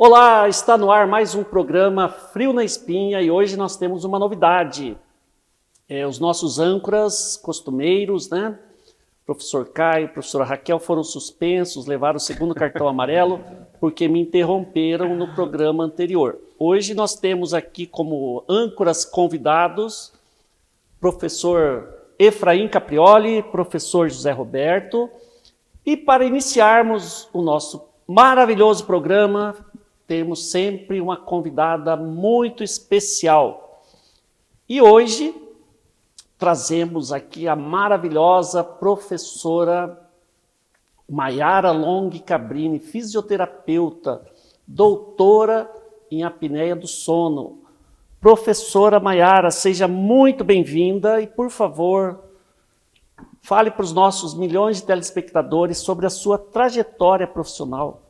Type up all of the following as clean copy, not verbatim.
Olá, está no ar mais um programa Frio na Espinha e hoje nós temos uma novidade. Os nossos âncoras costumeiros, né? Professor Caio, professora Raquel foram suspensos, levaram o segundo cartão amarelo porque me interromperam no programa anterior. Hoje nós temos aqui como âncoras convidados professor Efraim Caprioli, professor José Roberto. E para iniciarmos o nosso maravilhoso programa, temos sempre uma convidada muito especial. E hoje trazemos aqui a maravilhosa professora Maiara Long Cabrini, fisioterapeuta, doutora em apneia do sono. Professora Maiara, seja muito bem-vinda e, por favor, fale para os nossos milhões de telespectadores sobre a sua trajetória profissional.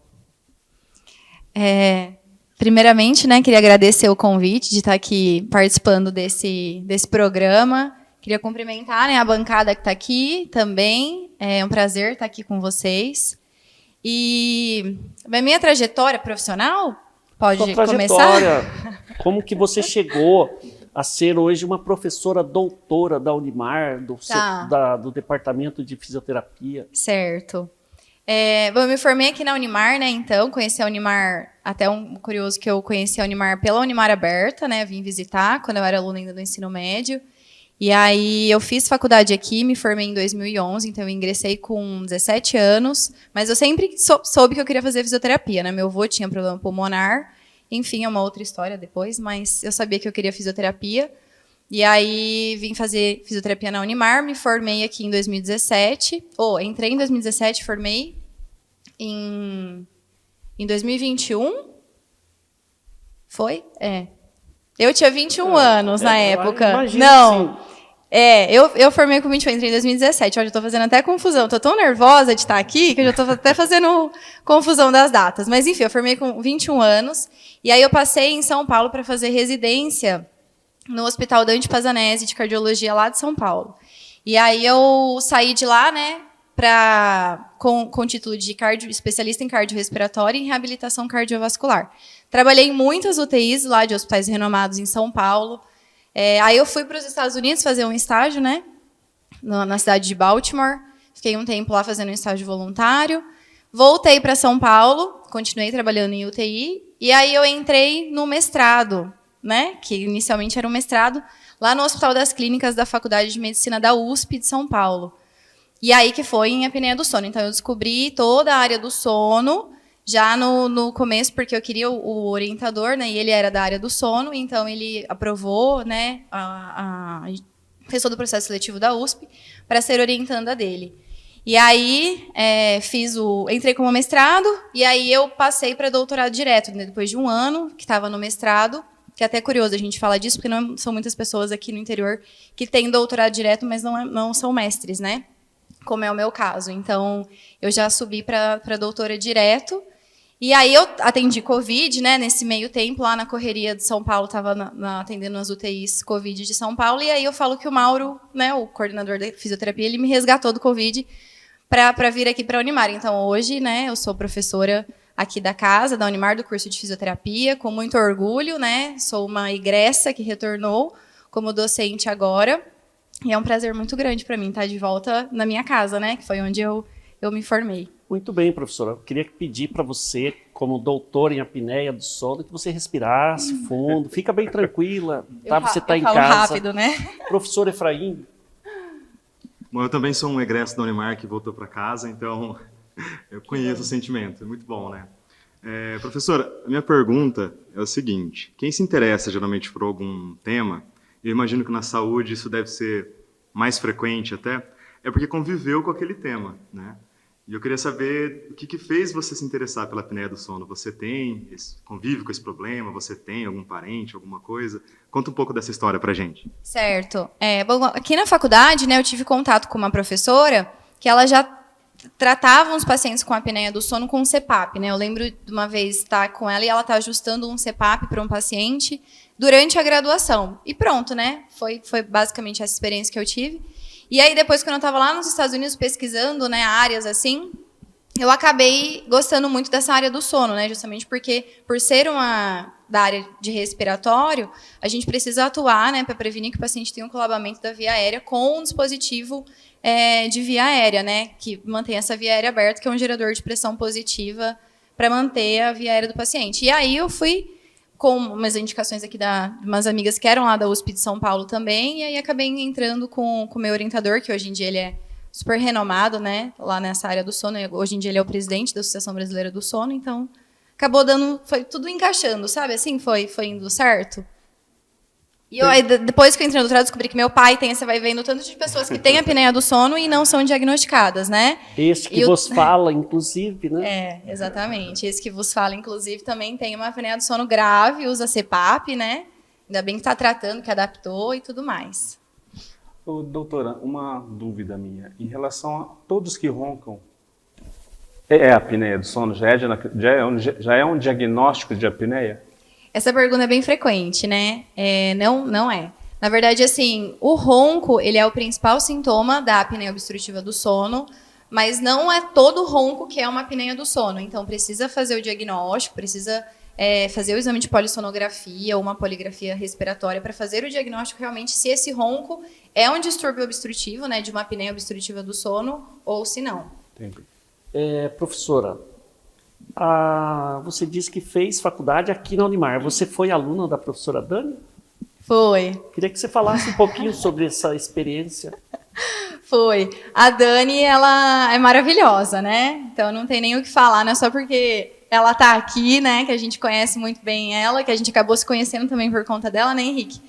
Primeiramente, queria agradecer o convite de estar aqui participando desse programa. Queria cumprimentar a bancada que está aqui também. É um prazer estar aqui com vocês. E a minha trajetória profissional, pode Sua trajetória, começar? Como que você chegou a ser hoje uma professora doutora da Unimar, do Departamento de Fisioterapia? Certo. Eu me formei aqui na Unimar, então, conheci a Unimar, até um curioso que eu conheci a Unimar pela Unimar aberta, vim visitar quando eu era aluna ainda do ensino médio. E aí eu fiz faculdade aqui, me formei em 2011, então eu ingressei com 17 anos, mas eu sempre soube que eu queria fazer fisioterapia, Meu avô tinha problema pulmonar, enfim, é uma outra história depois, mas eu sabia que eu queria fisioterapia. E aí vim fazer fisioterapia na Unimar, me formei aqui em 2017, entrei em 2017, formei em 2021, foi? Eu tinha 21 anos na época. Não, eu formei com 21, entrei em 2017, olha, eu estou fazendo até confusão, estou tão nervosa de estar aqui que eu já estou até fazendo confusão das datas. Mas enfim, eu formei com 21 anos, e aí eu passei em São Paulo para fazer residência no Hospital Dante Pazanese de Cardiologia lá de São Paulo. E aí eu saí de lá, com o título de especialista em cardiorrespiratório e reabilitação cardiovascular. Trabalhei em muitas UTIs lá de hospitais renomados em São Paulo. Aí eu fui para os Estados Unidos fazer um estágio, na cidade de Baltimore. Fiquei um tempo lá fazendo um estágio voluntário. Voltei para São Paulo, continuei trabalhando em UTI. E aí eu entrei no mestrado, que inicialmente era um mestrado, lá no Hospital das Clínicas da Faculdade de Medicina da USP de São Paulo. E aí que foi em apneia do sono. Então, eu descobri toda a área do sono, já no começo, porque eu queria o orientador, e ele era da área do sono, então ele aprovou, fez todo o processo seletivo da USP para ser orientanda dele. E aí, entrei como mestrado, e aí eu passei para doutorado direto, depois de um ano que estava no mestrado, que é até curioso a gente falar disso, porque não são muitas pessoas aqui no interior que têm doutorado direto, mas não são mestres, como é o meu caso. Então, eu já subi para doutora direto. E aí eu atendi Covid, nesse meio tempo, lá na correria de São Paulo, estava atendendo nas UTIs Covid de São Paulo. E aí eu falo que o Mauro, o coordenador da fisioterapia, ele me resgatou do Covid para vir aqui para a Unimar. Então, hoje, eu sou professora aqui da casa, da Unimar, do curso de fisioterapia, com muito orgulho, Sou uma egressa que retornou como docente agora. E é um prazer muito grande para mim estar de volta na minha casa, que foi onde eu me formei. Muito bem, professora. Eu queria pedir para você, como doutora em apneia do sono, que você respirasse fundo. Fica bem tranquila, tá? Você está em casa. Rápido, Professor Efraim. Bom, eu também sou um egresso da Unimar que voltou para casa, então eu conheço o sentimento. É muito bom, Professora, a minha pergunta é o seguinte. Quem se interessa geralmente por algum tema, eu imagino que na saúde isso deve ser mais frequente até, é porque conviveu com aquele tema, E eu queria saber o que fez você se interessar pela apneia do sono. Você convive com esse problema? Você tem algum parente, alguma coisa? Conta um pouco dessa história pra gente. Certo. Bom, aqui na faculdade, eu tive contato com uma professora que ela já tratava uns pacientes com apneia do sono com CPAP, Eu lembro de uma vez estar com ela e ela estar ajustando um CPAP para um paciente durante a graduação. E pronto, Foi basicamente essa experiência que eu tive. E aí, depois, quando eu estava lá nos Estados Unidos pesquisando, áreas assim, eu acabei gostando muito dessa área do sono, né? Justamente porque, por ser uma da área de respiratório, a gente precisa atuar, né, para prevenir que o paciente tenha um colabamento da via aérea com um dispositivo de via aérea, né, que mantém essa via aérea aberta, que é um gerador de pressão positiva para manter a via aérea do paciente. E aí eu fui com umas indicações aqui de umas amigas que eram lá da USP de São Paulo também, e aí acabei entrando com o meu orientador, que hoje em dia ele é super renomado, né, lá nessa área do sono. Hoje em dia ele é o presidente da Associação Brasileira do Sono, então acabou foi tudo encaixando, sabe? Assim, foi indo certo. E aí, depois que eu entrei no doutorado, descobri que meu pai tem, você vai vendo tanto de pessoas que têm apneia do sono e não são diagnosticadas, né? Este que vos fala, inclusive, né? Exatamente. Esse que vos fala, inclusive, também tem uma apneia do sono grave, usa CPAP, né? Ainda bem que está tratando, que adaptou e tudo mais. Ô, doutora, uma dúvida minha. Em relação a todos que roncam, é apneia do sono? Já é um diagnóstico de apneia? Essa pergunta é bem frequente, né? Não é. Na verdade, assim, o ronco, ele é o principal sintoma da apneia obstrutiva do sono, mas não é todo ronco que é uma apneia do sono. Então, precisa fazer o diagnóstico, precisa fazer o exame de polissonografia ou uma poligrafia respiratória para fazer o diagnóstico realmente se esse ronco é um distúrbio obstrutivo, né, de uma apneia obstrutiva do sono, ou se não. Entendi. Professora, você disse que fez faculdade aqui na Unimar. Você foi aluna da professora Dani? Foi. Queria que você falasse um pouquinho sobre essa experiência. Foi. A Dani, ela é maravilhosa, né? Então não tem nem o que falar, não é só porque ela tá aqui, né, que a gente conhece muito bem ela, que a gente acabou se conhecendo também por conta dela, né, Henrique?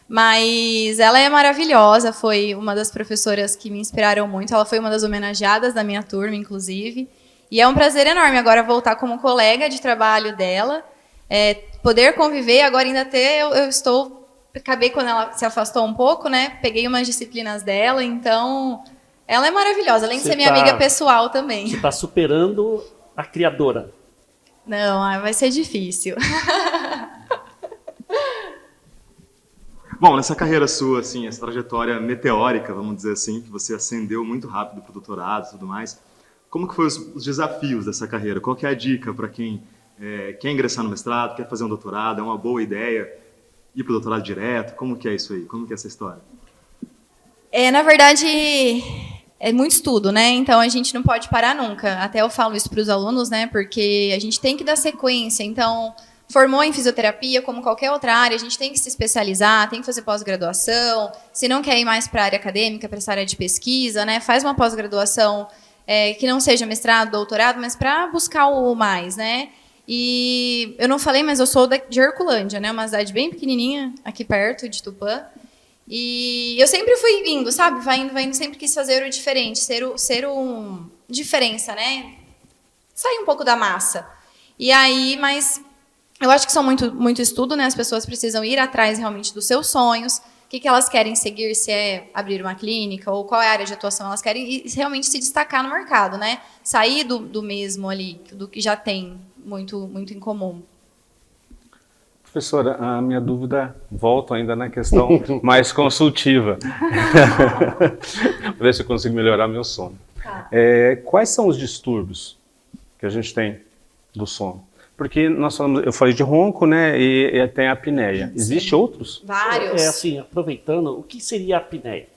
Mas ela é maravilhosa, foi uma das professoras que me inspiraram muito, ela foi uma das homenageadas da minha turma, inclusive. E é um prazer enorme agora voltar como colega de trabalho dela, poder conviver, agora ainda acabei quando ela se afastou um pouco, né? Peguei umas disciplinas dela, então ela é maravilhosa, além de ser minha amiga pessoal também. Você está superando a criadora. Não, vai ser difícil. Bom, nessa carreira sua, assim, essa trajetória meteórica, vamos dizer assim, que você ascendeu muito rápido para o doutorado e tudo mais, como que foram os desafios dessa carreira? Qual que é a dica para quem quer ingressar no mestrado, quer fazer um doutorado, é uma boa ideia ir para o doutorado direto? Como que é isso aí? Como que é essa história? Na verdade, é muito estudo, né? Então a gente não pode parar nunca. Até eu falo isso para os alunos, né? Porque a gente tem que dar sequência. Então, formou em fisioterapia, como qualquer outra área, a gente tem que se especializar, tem que fazer pós-graduação. Se não quer ir mais para a área acadêmica, para essa área de pesquisa, né? Faz uma pós-graduação que não seja mestrado, doutorado, mas para buscar o mais, né? E eu não falei, mas eu sou de Herculândia, né? Uma cidade bem pequenininha, aqui perto de Tupã. E eu sempre fui indo, sabe? Vai indo, sempre quis fazer o diferente, ser um diferença, né? Sair um pouco da massa. E aí, mas eu acho que são muito estudo, né? As pessoas precisam ir atrás realmente dos seus sonhos, o que elas querem seguir, se é abrir uma clínica ou qual é a área de atuação elas querem, e realmente se destacar no mercado, né? Sair do mesmo ali, do que já tem muito em comum. Professora, a minha dúvida, volto ainda na questão mais consultiva. Para ver se eu consigo melhorar meu sono. Tá. Quais são os distúrbios que a gente tem do sono? Porque eu falei de ronco, né, e tem a apneia. Existem outros? Vários. Assim, aproveitando, o que seria a apneia?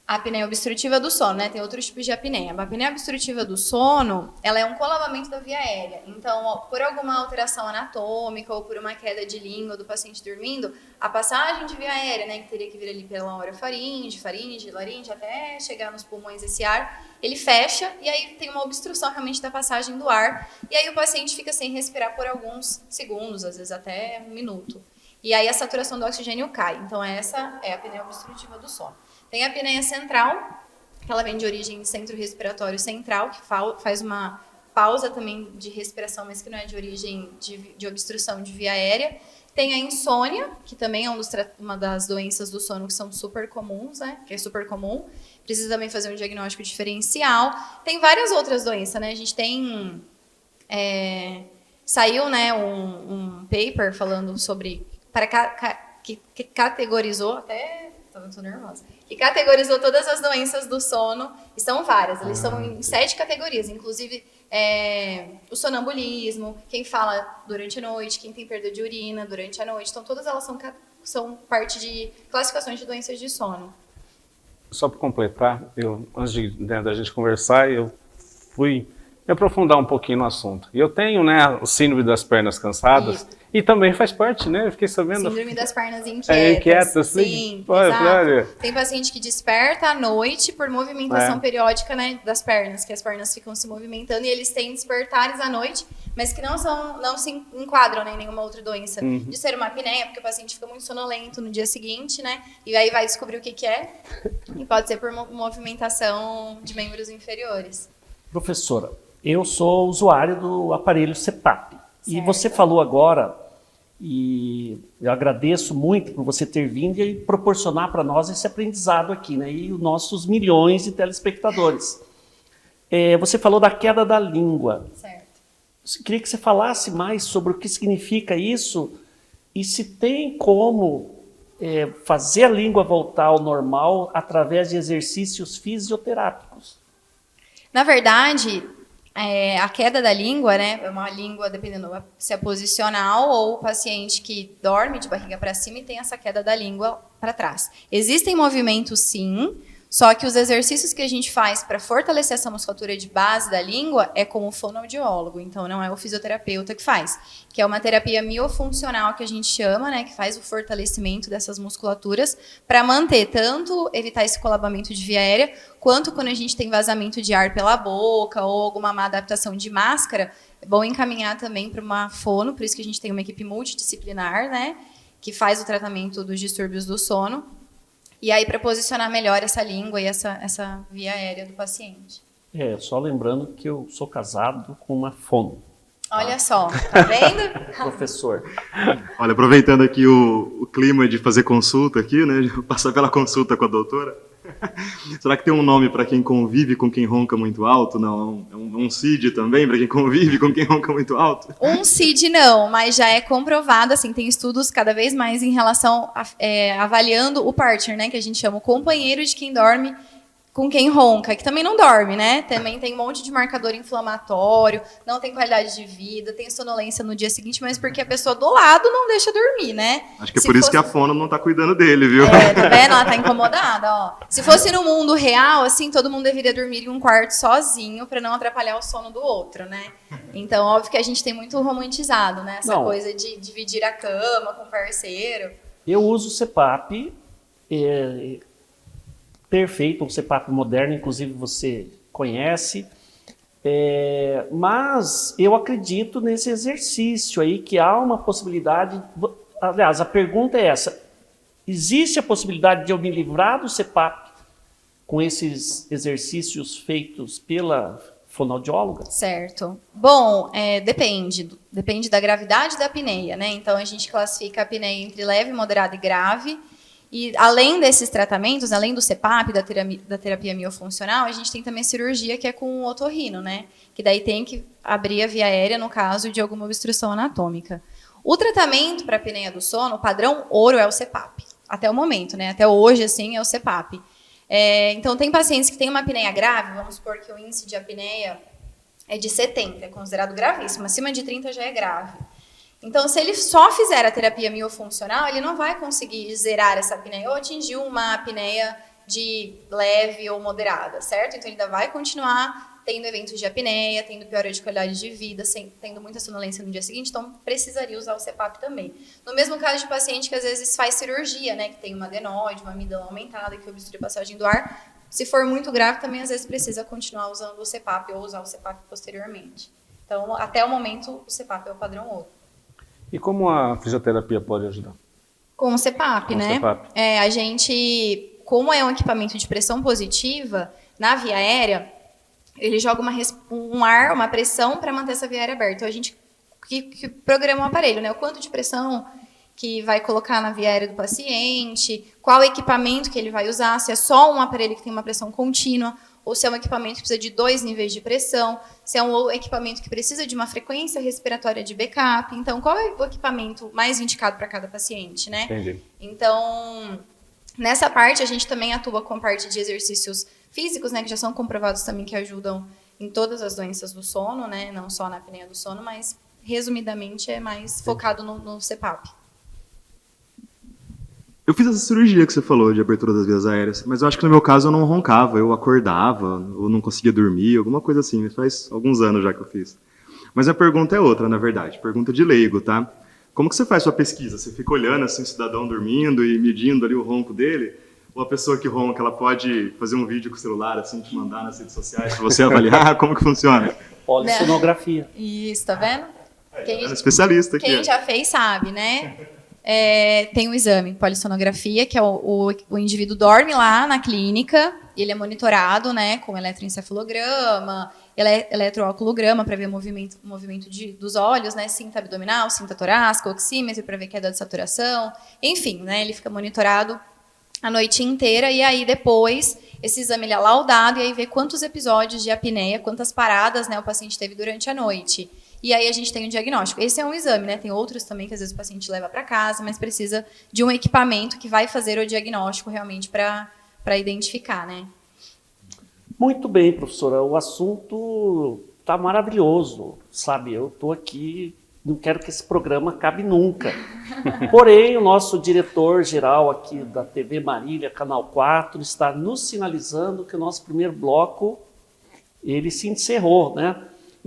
A apneia obstrutiva do sono, né? Tem outros tipos de apneia. A apneia obstrutiva do sono, ela é um colabamento da via aérea. Então, por alguma alteração anatômica ou por uma queda de língua do paciente dormindo, a passagem de via aérea, né, que teria que vir ali pela orofaringe, faringe, laringe, até chegar nos pulmões esse ar, ele fecha e aí tem uma obstrução realmente da passagem do ar. E aí o paciente fica sem respirar por alguns segundos, às vezes até um minuto. E aí a saturação do oxigênio cai. Então, essa é a apneia obstrutiva do sono. Tem a apneia central, que ela vem de origem de centro respiratório central, que faz uma pausa também de respiração, mas que não é de origem de obstrução de via aérea. Tem a insônia, que também é uma das doenças do sono que são super comuns, né? Que é super comum. Precisa também fazer um diagnóstico diferencial. Tem várias outras doenças, né? A gente tem... saiu, né, um paper falando sobre... que categorizou... Até... Tô nervosa. Que e categorizou todas as doenças do sono, e são várias, eles são em 7 categorias, inclusive o sonambulismo, quem fala durante a noite, quem tem perda de urina durante a noite, então todas elas são parte de classificações de doenças de sono. Só para completar, antes da gente conversar, eu fui me aprofundar um pouquinho no assunto. E eu tenho, né, o síndrome das pernas cansadas, Isso. e também faz parte, né, eu fiquei sabendo... Síndrome das pernas inquietas. Inquietas, sim, olha, exato. olha. Tem paciente que desperta à noite por movimentação periódica, né, das pernas, que as pernas ficam se movimentando e eles têm despertares à noite, mas que não se enquadram, né, em nenhuma outra doença. De ser uma apneia, porque o paciente fica muito sonolento no dia seguinte, né, e aí vai descobrir o que é, e pode ser por movimentação de membros inferiores. Professora, eu sou usuário do aparelho CPAP. E Certo. você falou agora, e eu agradeço muito por você ter vindo e proporcionar para nós esse aprendizado aqui, né? E os nossos milhões de telespectadores. Você falou da queda da língua. Certo. Eu queria que você falasse mais sobre o que significa isso e se tem como fazer a língua voltar ao normal através de exercícios fisioterápicos. Na verdade, a queda da língua, né, é uma língua, dependendo se é posicional ou o paciente que dorme de barriga para cima e tem essa queda da língua para trás. Existem movimentos, sim, só que os exercícios que a gente faz para fortalecer essa musculatura de base da língua é com o fonoaudiólogo, então não é o fisioterapeuta que faz, que é uma terapia miofuncional que a gente chama, né, que faz o fortalecimento dessas musculaturas para manter, tanto evitar esse colabamento de via aérea, quanto quando a gente tem vazamento de ar pela boca ou alguma má adaptação de máscara, é bom encaminhar também para uma fono, por isso que a gente tem uma equipe multidisciplinar, né, que faz o tratamento dos distúrbios do sono, e aí para posicionar melhor essa língua e essa via aérea do paciente. Só lembrando que eu sou casado com uma fono. Olha só, tá vendo? Professor. Olha, aproveitando aqui o clima de fazer consulta aqui, né, de passar pela consulta com a doutora, será que tem um nome para quem convive com quem ronca muito alto? Não, um CID também para quem convive com quem ronca muito alto? Um CID não, mas já é comprovado, assim, tem estudos cada vez mais em relação a avaliando o partner, né, que a gente chama o companheiro de quem dorme com quem ronca, que também não dorme, né? Também tem um monte de marcador inflamatório, não tem qualidade de vida, tem sonolência no dia seguinte, mas porque a pessoa do lado não deixa dormir, né? Acho que é por isso que a fono não tá cuidando dele, viu? Tá vendo? Ela tá incomodada, ó. Se fosse no mundo real, assim, todo mundo deveria dormir em um quarto sozinho para não atrapalhar o sono do outro, né? Então, óbvio que a gente tem muito romantizado, né? Essa coisa de dividir a cama com o parceiro. Eu uso o CPAP, perfeito, um CPAP moderno, inclusive você conhece, mas eu acredito nesse exercício aí, que há uma possibilidade, aliás, a pergunta é essa, existe a possibilidade de eu me livrar do CPAP com esses exercícios feitos pela fonoaudióloga? Certo. Bom, depende da gravidade da apneia, né? Então a gente classifica a apneia entre leve, moderada e grave. E além desses tratamentos, além do CPAP, da terapia miofuncional, a gente tem também a cirurgia, que é com o otorrino, né? Que daí tem que abrir a via aérea no caso de alguma obstrução anatômica. O tratamento para a apneia do sono, o padrão ouro é o CPAP. Até o momento, né? Até hoje, assim, é o CPAP. Então, tem pacientes que têm uma apneia grave, vamos supor que o índice de apneia é de 70, é considerado gravíssimo. Acima de 30 já é grave. Então, se ele só fizer a terapia miofuncional, ele não vai conseguir zerar essa apneia ou atingir uma apneia de leve ou moderada, certo? Então, ele ainda vai continuar tendo eventos de apneia, tendo piora de qualidade de vida, tendo muita sonolência no dia seguinte, então precisaria usar o CPAP também. No mesmo caso de paciente que às vezes faz cirurgia, né, que tem uma adenoide, uma amígdala aumentada, que obstrui a passagem do ar, se for muito grave, também às vezes precisa continuar usando o CPAP ou usar o CPAP posteriormente. Então, até o momento, o CPAP é o padrão ouro. E como a fisioterapia pode ajudar? Com o CPAP, né? CPAP. A gente, como é um equipamento de pressão positiva, na via aérea, ele joga uma pressão para manter essa via aérea aberta. Então, a gente que programa o aparelho, né? O quanto de pressão que vai colocar na via aérea do paciente, qual equipamento que ele vai usar, se é só um aparelho que tem uma pressão contínua, ou se é um equipamento que precisa de 2 níveis de pressão, se é um equipamento que precisa de uma frequência respiratória de backup. Então, qual é o equipamento mais indicado para cada paciente, né? Entendi. Então, Nessa parte, a gente também atua com a parte de exercícios físicos, né, que já são comprovados também que ajudam em todas as doenças do sono, né, não só na apneia do sono, mas, resumidamente, é mais focado no CPAP. Eu fiz essa cirurgia que você falou de abertura das vias aéreas, mas eu acho que no meu caso eu não roncava, eu acordava, ou não conseguia dormir, alguma coisa assim, mas faz alguns anos já que eu fiz. Mas a pergunta é outra, na verdade, pergunta de leigo, tá? Como que você faz sua pesquisa? Você fica olhando assim o cidadão dormindo e medindo ali o ronco dele? Ou a pessoa que ronca, ela pode fazer um vídeo com o celular, assim, te mandar nas redes sociais para você avaliar? Como que funciona? Polissonografia. Isso, tá vendo? É especialista aqui. Quem já fez sabe, né? Tem um exame, polissonografia, que é o indivíduo dorme lá na clínica, e ele é monitorado, né, com eletroencefalograma, eletrooculograma para ver o movimento dos olhos, né, cinta abdominal, cinta torácica, oxímetro para ver queda de saturação, enfim, né, ele fica monitorado a noite inteira, e aí depois esse exame ele é laudado, e aí vê quantos episódios de apneia, quantas paradas, né, o paciente teve durante a noite. E aí a gente tem um diagnóstico. Esse é um exame, né? Tem outros também que às vezes o paciente leva para casa, mas precisa de um equipamento que vai fazer o diagnóstico realmente para identificar, né? Muito bem, professora. O assunto está maravilhoso, sabe? Eu estou aqui, não quero que esse programa acabe nunca. Porém, o nosso diretor-geral aqui da TV Marília, Canal 4, está nos sinalizando que o nosso primeiro bloco, ele se encerrou, né?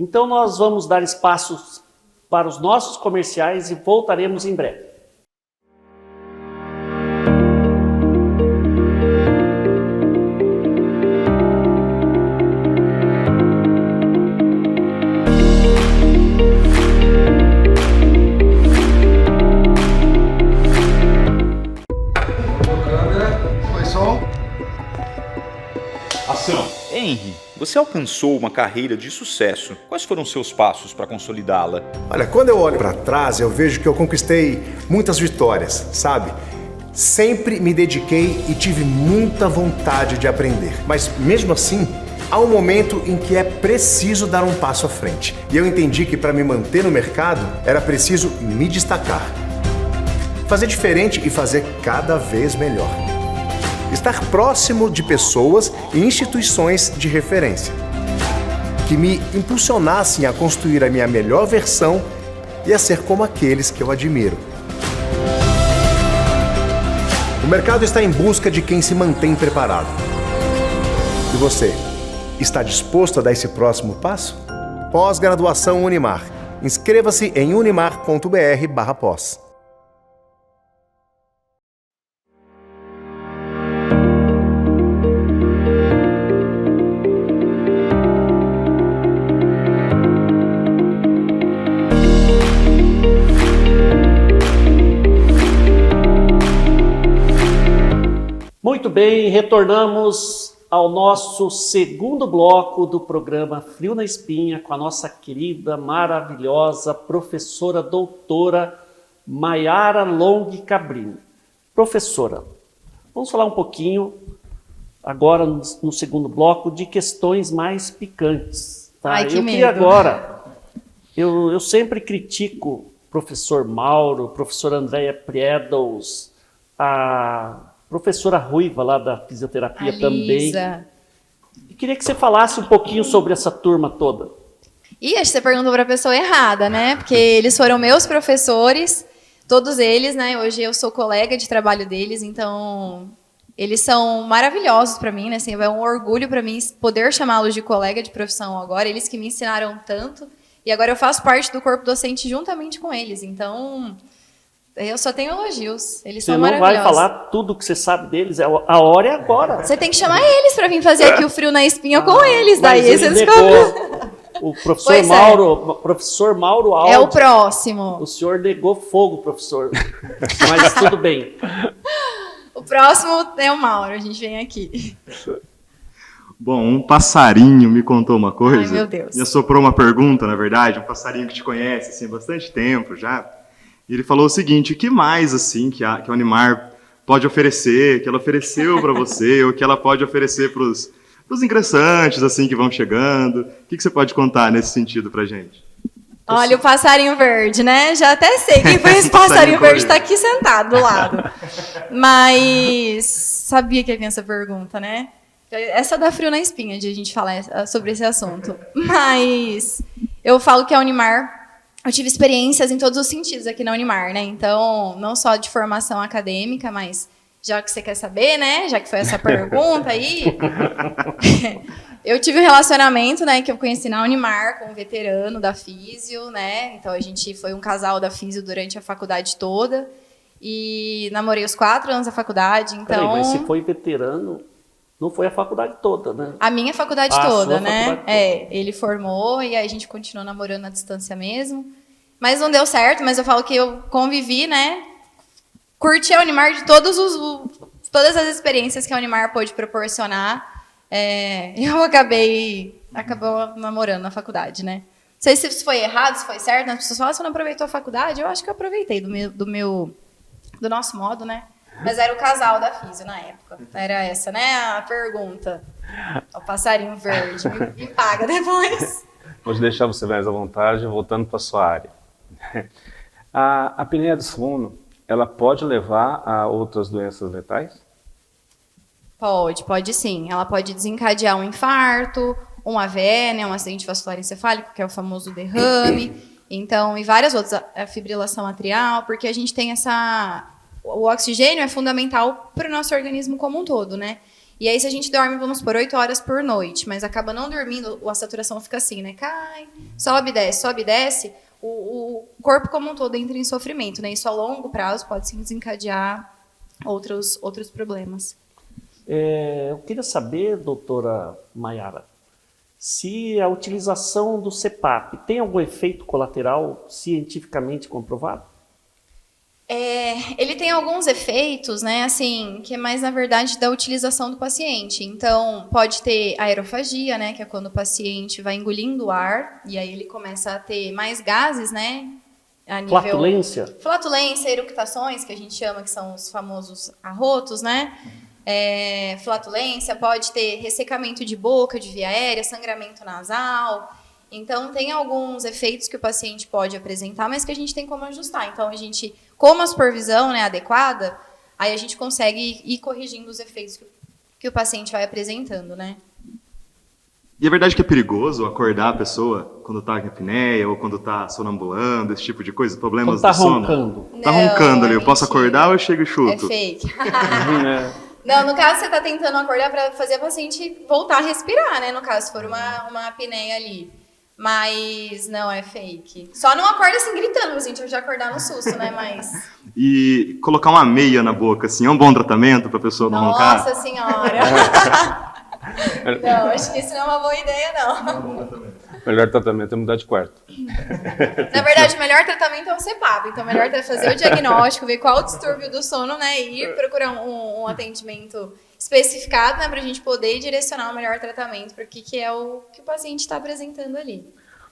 Então, nós vamos dar espaços para os nossos comerciais e voltaremos em breve. Câmera, foi som. Ação. Henry, você alcançou uma carreira de sucesso. Quais foram seus passos para consolidá-la? Olha, quando eu olho para trás, eu vejo que eu conquistei muitas vitórias, sabe? Sempre me dediquei e tive muita vontade de aprender. Mas mesmo assim, há um momento em que é preciso dar um passo à frente. E eu entendi que para me manter no mercado, era preciso me destacar. Fazer diferente e fazer cada vez melhor. Estar próximo de pessoas e instituições de referência, que me impulsionassem a construir a minha melhor versão e a ser como aqueles que eu admiro. O mercado está em busca de quem se mantém preparado. E você, está disposto a dar esse próximo passo? Pós-graduação Unimar. Inscreva-se em unimar.br/pós. Muito bem, retornamos ao nosso segundo bloco do programa Frio na Espinha com a nossa querida, maravilhosa professora doutora Maiara Long Cabrini. Professora, vamos falar um pouquinho agora no segundo bloco de questões mais picantes. Tá? Ai, que eu medo. queria agora, eu sempre critico o professor Mauro, o professor Andréia Priedos, a professora Ruiva lá da fisioterapia A também. Lisa. E queria que você falasse um pouquinho sobre essa turma toda. Ih, acho que você perguntou para a pessoa errada, né? Porque eles foram meus professores, todos eles, né? Hoje eu sou colega de trabalho deles, então eles são maravilhosos para mim, né? Assim, é um orgulho para mim poder chamá-los de colega de profissão agora. Eles que me ensinaram tanto e agora eu faço parte do corpo docente juntamente com eles. Então, eu só tenho elogios. Eles Você são não maravilhosos. vai falar tudo que você sabe deles, a hora é agora. Você tem que chamar eles para vir fazer aqui o Frio na Espinha com eles. Mas Daí ele vocês negou. O professor Pois é. professor Mauro Aldi. É o próximo. O senhor negou fogo, professor. Mas tudo bem. O próximo é o Mauro, a gente vem aqui. Bom, um passarinho me contou uma coisa. Ai, meu Deus. Me assoprou uma pergunta, na verdade, um passarinho que te conhece assim, há bastante tempo já. E ele falou o seguinte: o que mais assim que a Unimar pode oferecer, que ela ofereceu para você, ou que ela pode oferecer para os ingressantes assim que vão chegando? O que você pode contar nesse sentido para gente? Olha o passarinho verde, né? Já até sei quem foi esse passarinho verde, está aqui sentado do lado. Mas sabia que ia vir essa pergunta, né? Essa dá frio na espinha de a gente falar sobre esse assunto. Mas eu falo que a Unimar, eu tive experiências em todos os sentidos aqui na Unimar, né? Então, não só de formação acadêmica, mas já que você quer saber, né? Já que foi essa pergunta aí, eu tive um relacionamento, né, que eu conheci na Unimar com um veterano da Físio, né? Então a gente foi um casal da Físio durante a faculdade toda e namorei os 4 anos da faculdade. Então, Peraí, mas se foi veterano, não foi a faculdade toda, né? a minha faculdade Ah, toda, sua né? faculdade toda. Ele formou e aí a gente continuou namorando à distância mesmo. Mas não deu certo, mas eu falo que eu convivi, né? Curti a Unimar de todas as experiências que a Unimar pôde proporcionar. Eu acabou namorando na faculdade, né? Não sei se isso foi errado, se foi certo. As pessoas falam, você não aproveitou a faculdade? Eu acho que eu aproveitei do nosso modo, né? Mas era o casal da Físio na época. Era essa, né? A pergunta. O passarinho verde. Me paga depois. Vou deixar você mais à vontade, voltando para a sua área. A apneia do sono, ela pode levar a outras doenças letais? Pode sim. Ela pode desencadear um infarto, um AVE, né? Um acidente vascular encefálico, que é o famoso derrame. Então, e várias outras, a fibrilação atrial, porque a gente tem o oxigênio é fundamental para o nosso organismo como um todo, né? E aí, se a gente dorme, vamos por 8 horas por noite, mas acaba não dormindo, a saturação fica assim, né? Cai, sobe e desce, o corpo como um todo entra em sofrimento, né? Isso a longo prazo pode sim desencadear outros problemas. Eu queria saber, doutora Maiara, se a utilização do CPAP tem algum efeito colateral cientificamente comprovado? Ele tem alguns efeitos, né, assim, que é mais, na verdade, da utilização do paciente. Então, pode ter aerofagia, né, que é quando o paciente vai engolindo o ar, e aí ele começa a ter mais gases, né, a nível... Flatulência? Flatulência, eructações, que a gente chama, que são os famosos arrotos, né, flatulência, pode ter ressecamento de boca, de via aérea, sangramento nasal. Então, tem alguns efeitos que o paciente pode apresentar, mas que a gente tem como ajustar. Então, a gente, com a supervisão, né, adequada, aí a gente consegue ir corrigindo os efeitos que o paciente vai apresentando, né? E é verdade que é perigoso acordar a pessoa quando está com apneia ou quando está sonambulando, esse tipo de coisa, problemas Quando tá do sono? roncando. Tá Não, roncando ali, é eu posso mentira. acordar ou eu chego e chuto? É fake. Não, no caso, você está tentando acordar para fazer a paciente voltar a respirar, né? No caso, se for uma apneia ali. Mas não, é fake. Só não acorda assim gritando, a gente já acordar no susto, né? Mas... E colocar uma meia na boca, assim, é um bom tratamento para a pessoa não roncar? Nossa senhora! Não, acho que isso não é uma boa ideia, não. Melhor tratamento é mudar de quarto. Na verdade, o melhor tratamento é o CPAP. Então, o melhor é fazer o diagnóstico, ver qual o distúrbio do sono, né? E ir procurar um atendimento especificado, né? Pra gente poder direcionar o melhor tratamento para o que é o que o paciente está apresentando ali.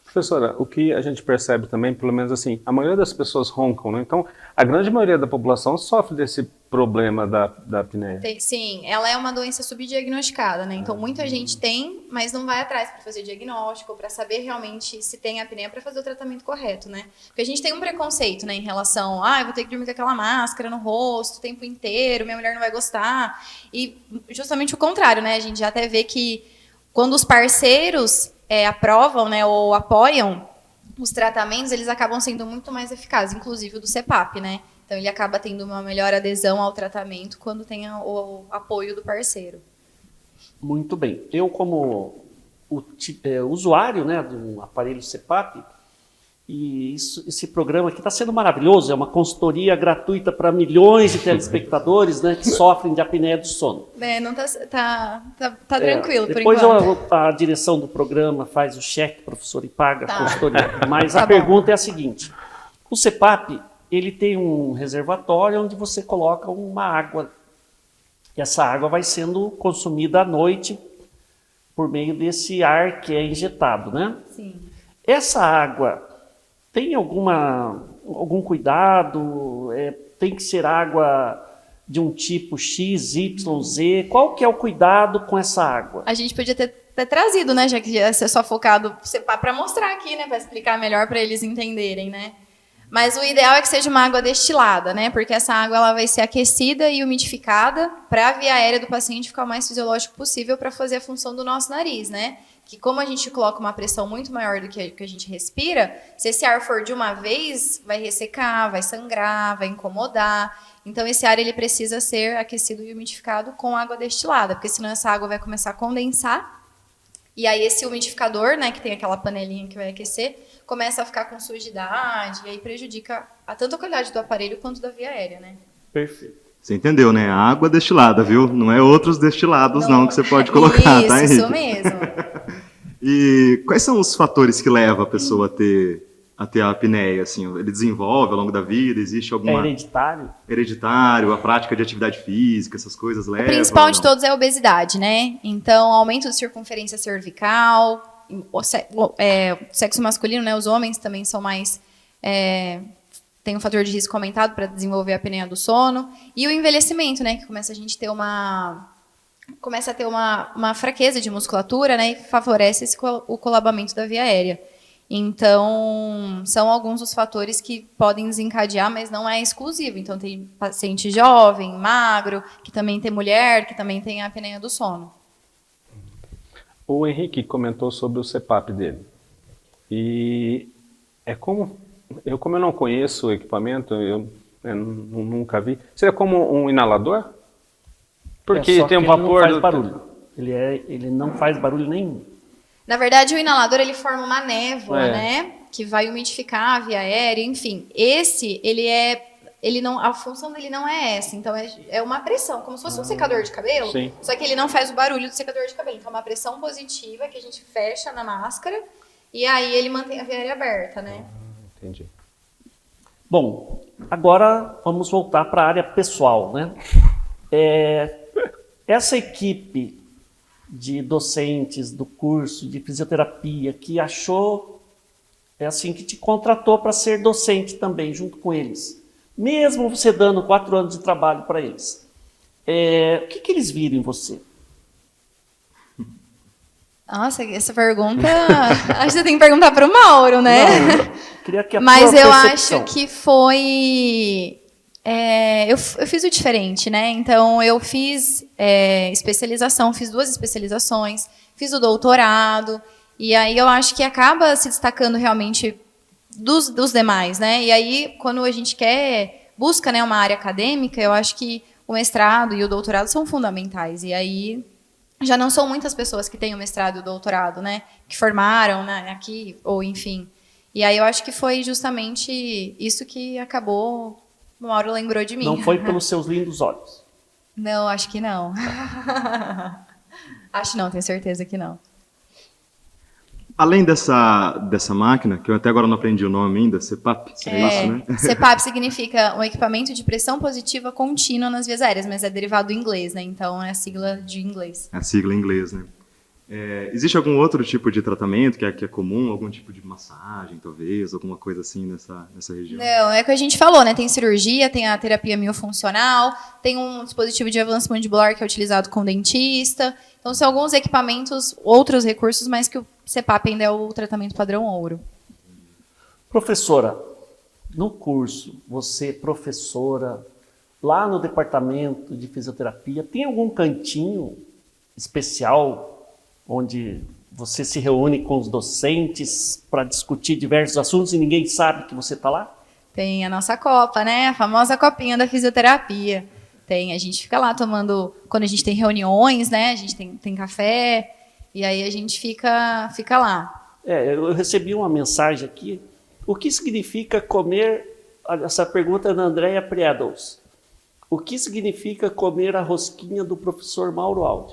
Professora, o que a gente percebe também, pelo menos assim, a maioria das pessoas roncam, né? Então, a grande maioria da população sofre desse problema da apneia. Sim, ela é uma doença subdiagnosticada, né? Então, muita gente tem, mas não vai atrás para fazer diagnóstico, para saber realmente se tem apneia para fazer o tratamento correto, né? Porque a gente tem um preconceito, né, em relação, eu vou ter que dormir com aquela máscara no rosto o tempo inteiro, minha mulher não vai gostar. E justamente o contrário, né? A gente já até vê que quando os parceiros aprovam, né, ou apoiam os tratamentos, eles acabam sendo muito mais eficazes, inclusive o do CPAP, né? Então, ele acaba tendo uma melhor adesão ao tratamento quando tem o apoio do parceiro. Muito bem. Eu, como usuário, né, do aparelho CPAP, e esse programa aqui está sendo maravilhoso, é uma consultoria gratuita para milhões de telespectadores, né, que sofrem de apneia do sono. Não tá tranquilo, por depois enquanto. a direção do programa faz o cheque, professor, e paga a consultoria. Mas Tá a bom. pergunta é a seguinte: o CPAP, ele tem um reservatório onde você coloca uma água. E essa água vai sendo consumida à noite por meio desse ar que é injetado, né? Sim. Essa água tem algum cuidado? Tem que ser água de um tipo X, Y, Z? Qual que é o cuidado com essa água? A gente podia ter trazido, né? Já que ia ser só focado para mostrar aqui, né? Para explicar melhor para eles entenderem, né? Mas o ideal é que seja uma água destilada, né? Porque essa água ela vai ser aquecida e umidificada para a via aérea do paciente ficar o mais fisiológico possível para fazer a função do nosso nariz, né? Que como a gente coloca uma pressão muito maior do que a gente respira, se esse ar for de uma vez, vai ressecar, vai sangrar, vai incomodar. Então esse ar ele precisa ser aquecido e umidificado com água destilada, porque senão essa água vai começar a condensar. E aí esse umidificador, né, que tem aquela panelinha que vai aquecer, começa a ficar com sujidade e aí prejudica tanto a qualidade do aparelho quanto da via aérea, né? Perfeito. Você entendeu, né? Água destilada, viu? Não é outros destilados não que você pode colocar, tá, Henrique? Isso mesmo. E quais são os fatores que levam a pessoa a ter a apneia? Assim, ele desenvolve ao longo da vida? Existe É alguma... hereditário? Hereditário, a prática de atividade física, essas coisas O levam? principal de ou não? todos é a obesidade, né? Então, aumento de circunferência cervical, o sexo masculino, né? Os homens também são mais... tem um fator de risco aumentado para desenvolver a apneia do sono. E o envelhecimento, né? Que começa a gente ter começa a ter uma fraqueza de musculatura, né? E favorece o colabamento da via aérea. Então, são alguns dos fatores que podem desencadear, mas não é exclusivo. Então, tem paciente jovem, magro, que também tem mulher, que também tem a apneia do sono. O Henrique comentou sobre o CPAP dele. E como eu não conheço o equipamento, eu nunca vi. Seria como um inalador? Porque só tem um que ele não vapor... faz barulho. Ele não faz barulho nenhum. Na verdade, o inalador ele forma uma névoa, É. né? Que vai umidificar a via aérea, enfim. A função dele não é essa. Então, é uma pressão, como se fosse um secador de cabelo. Sim. Só que ele não faz o barulho do secador de cabelo. Então, é uma pressão positiva que a gente fecha na máscara e aí ele mantém a via aérea aberta, né? Entendi. Bom, agora vamos voltar para a área pessoal, né? Essa equipe de docentes do curso de fisioterapia que achou, que te contratou para ser docente também, junto com eles. Mesmo você dando 4 anos de trabalho para eles. O que eles viram em você? Nossa, essa pergunta... acho que você tem que perguntar para o Mauro, né? Não, queria que a Mas tua eu percepção. acho que foi... eu fiz o diferente, né? Então, eu fiz especialização, fiz 2 especializações, fiz o doutorado, e aí eu acho que acaba se destacando realmente dos demais, né? E aí, quando a gente busca, né, uma área acadêmica, eu acho que o mestrado e o doutorado são fundamentais. E aí, já não são muitas pessoas que têm o mestrado e o doutorado, né? Que formaram, né, aqui, ou enfim. E aí, eu acho que foi justamente isso que acabou... O Mauro lembrou de mim. Não foi pelos seus lindos olhos. Não, acho que não. Acho não, tenho certeza que não. Além dessa máquina, que eu até agora não aprendi o nome ainda, CPAP, seria isso, né? CPAP significa um equipamento de pressão positiva contínua nas vias aéreas, mas é derivado do inglês, né? Então é a sigla de inglês. A sigla em inglês, né? Existe algum outro tipo de tratamento que é comum? Algum tipo de massagem, talvez? Alguma coisa assim nessa região? Não, é o que a gente falou, né? Tem cirurgia, tem a terapia miofuncional, tem um dispositivo de avanço mandibular que é utilizado com o dentista. Então, são alguns equipamentos, outros recursos, mas que o CPAP ainda é o tratamento padrão ouro. Professora, no curso, você, professora, lá no departamento de fisioterapia, tem algum cantinho especial onde você se reúne com os docentes para discutir diversos assuntos e ninguém sabe que você está lá? Tem a nossa copa, né? A famosa copinha da fisioterapia. A gente fica lá tomando, quando a gente tem reuniões, né? A gente tem café, e aí a gente fica lá. Eu recebi uma mensagem aqui. O que significa comer... Essa pergunta é da Andréia Priedos. O que significa comer a rosquinha do professor Mauro Aldi?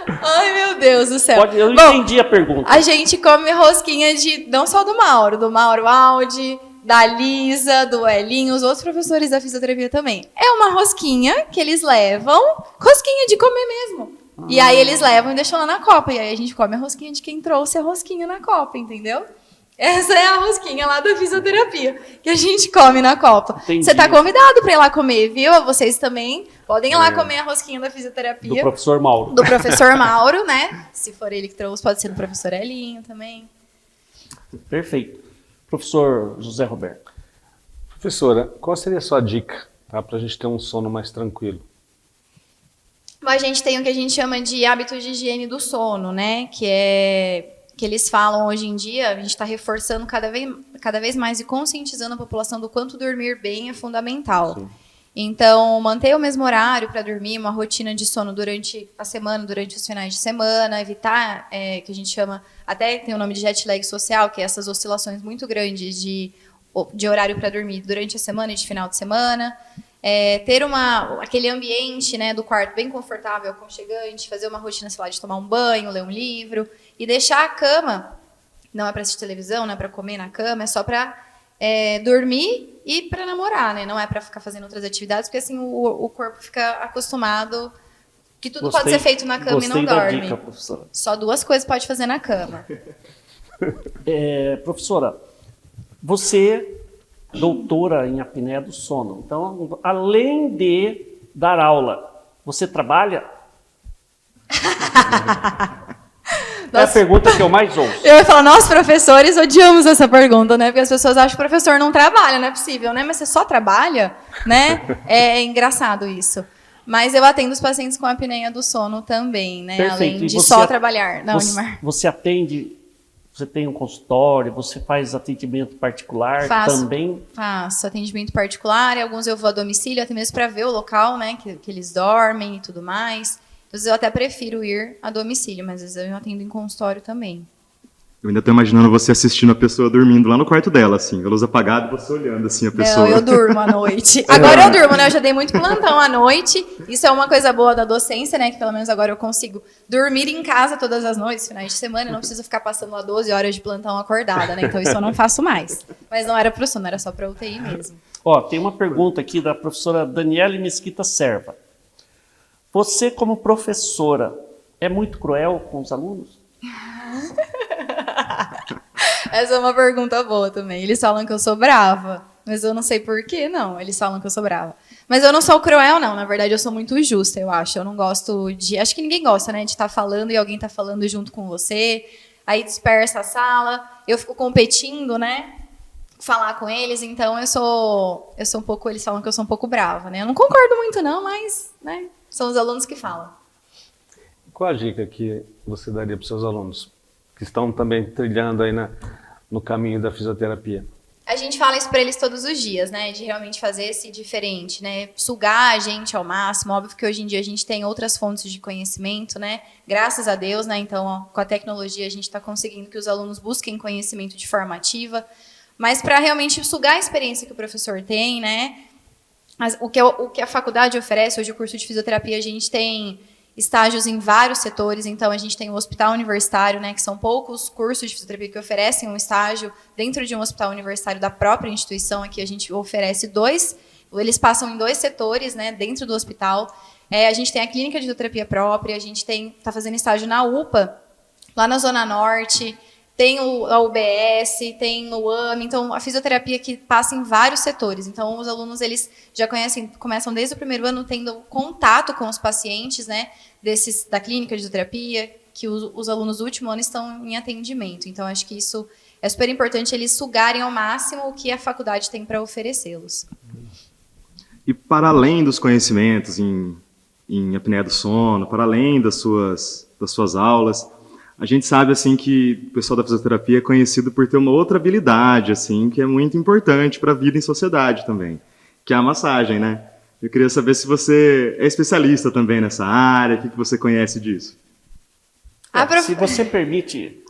Ai, meu Deus do céu. Eu Bom, entendi a pergunta. a gente come rosquinha não só do Mauro Aldi, da Lisa, do Elinho, os outros professores da fisioterapia também. É uma rosquinha que eles levam, rosquinha de comer mesmo. E aí eles levam e deixam lá na copa. E aí a gente come a rosquinha de quem trouxe a rosquinha na copa, entendeu? Essa é a rosquinha lá da fisioterapia, que a gente come na copa. Entendi. Você tá convidado para ir lá comer, viu? Vocês também podem ir lá comer a rosquinha da fisioterapia. Do professor Mauro. Do professor Mauro, né? Se for ele que trouxe, pode ser do professor Elinho também. Perfeito. Professor José Roberto. Professora, qual seria a sua dica, tá, para a gente ter um sono mais tranquilo? Bom, a gente tem o que a gente chama de hábitos de higiene do sono, né? Que eles falam hoje em dia, a gente está reforçando cada vez mais e conscientizando a população do quanto dormir bem é fundamental. Sim. Então, manter o mesmo horário para dormir, uma rotina de sono durante a semana, durante os finais de semana, evitar, que a gente chama, até tem o nome de jet lag social, que é essas oscilações muito grandes de horário para dormir durante a semana e de final de semana. Ter aquele ambiente, né, do quarto bem confortável, aconchegante, fazer uma rotina, sei lá, de tomar um banho, ler um livro, e deixar a cama, não é para assistir televisão, não é para comer na cama, é só para dormir e para namorar, né? Não é para ficar fazendo outras atividades, porque assim o corpo fica acostumado que tudo pode ser feito na cama e não dorme. Dica, professora. Só 2 coisas pode fazer na cama. Professora, você, doutora em apneia do sono, então, além de dar aula, você trabalha? É a pergunta que eu mais ouço. Eu ia falar, nós professores odiamos essa pergunta, né? Porque as pessoas acham que o professor não trabalha, não é possível, né? Mas você só trabalha, né? É engraçado isso. Mas eu atendo os pacientes com apneia do sono também, né? Perfeito. Além de só trabalhar na Unimar. Você atende, você tem um consultório, você faz atendimento particular também? Faço atendimento particular, e alguns eu vou a domicílio, até mesmo para ver o local, né? Que eles dormem e tudo mais. Às vezes eu até prefiro ir a domicílio, mas às vezes eu atendo em consultório também. Eu ainda estou imaginando você assistindo a pessoa dormindo lá no quarto dela, assim, a luz apagada e você olhando assim a pessoa. Não, eu durmo à noite. Agora eu durmo, né? Eu já dei muito plantão à noite. Isso é uma coisa boa da docência, né? Que pelo menos agora eu consigo dormir em casa todas as noites, finais de semana. Eu não preciso ficar passando lá 12 horas de plantão acordada, né? Então isso eu não faço mais. Mas não era pro sono, era só pra UTI mesmo. Ó, tem uma pergunta aqui da professora Daniele Mesquita Serva. Você, como professora, é muito cruel com os alunos? Essa é uma pergunta boa também. Eles falam que eu sou brava, mas eu não sei por que não. Eles falam que eu sou brava. Mas eu não sou cruel, não. Na verdade, eu sou muito justa, eu acho. Eu não gosto de... Acho que ninguém gosta, né? De estar falando e alguém tá falando junto com você. Aí dispersa a sala. Eu fico competindo, né? Falar com eles. Então, eu sou um pouco... Eles falam que eu sou um pouco brava, né? Eu não concordo muito, não, mas... né? São os alunos que falam. Qual a dica que você daria para os seus alunos que estão também trilhando aí no caminho da fisioterapia? A gente fala isso para eles todos os dias, né? De realmente fazer esse diferente, né? Sugar a gente ao máximo. Óbvio que hoje em dia a gente tem outras fontes de conhecimento, né? Graças a Deus, né? Então, ó, com a tecnologia a gente está conseguindo que os alunos busquem conhecimento de forma ativa. Mas para realmente sugar a experiência que o professor tem, né? O que a faculdade oferece, hoje o curso de fisioterapia, a gente tem estágios em vários setores. Então, a gente tem o hospital universitário, né, que são poucos cursos de fisioterapia que oferecem um estágio dentro de um hospital universitário da própria instituição. Aqui a gente oferece 2, eles passam em 2 setores, né, dentro do hospital. A gente tem a clínica de fisioterapia própria, a gente está fazendo estágio na UPA, lá na Zona Norte, tem a UBS, tem o AME, então a fisioterapia que passa em vários setores. Então os alunos eles já começam desde o primeiro ano tendo contato com os pacientes, né, da clínica de fisioterapia, que os alunos do último ano estão em atendimento. Então acho que isso é super importante, eles sugarem ao máximo o que a faculdade tem para oferecê-los. E para além dos conhecimentos em apneia do sono, para além das suas aulas, a gente sabe assim que o pessoal da fisioterapia é conhecido por ter uma outra habilidade assim que é muito importante para a vida em sociedade também, que é a massagem, né? Eu queria saber se você é especialista também nessa área, o que você conhece disso? Se você permite,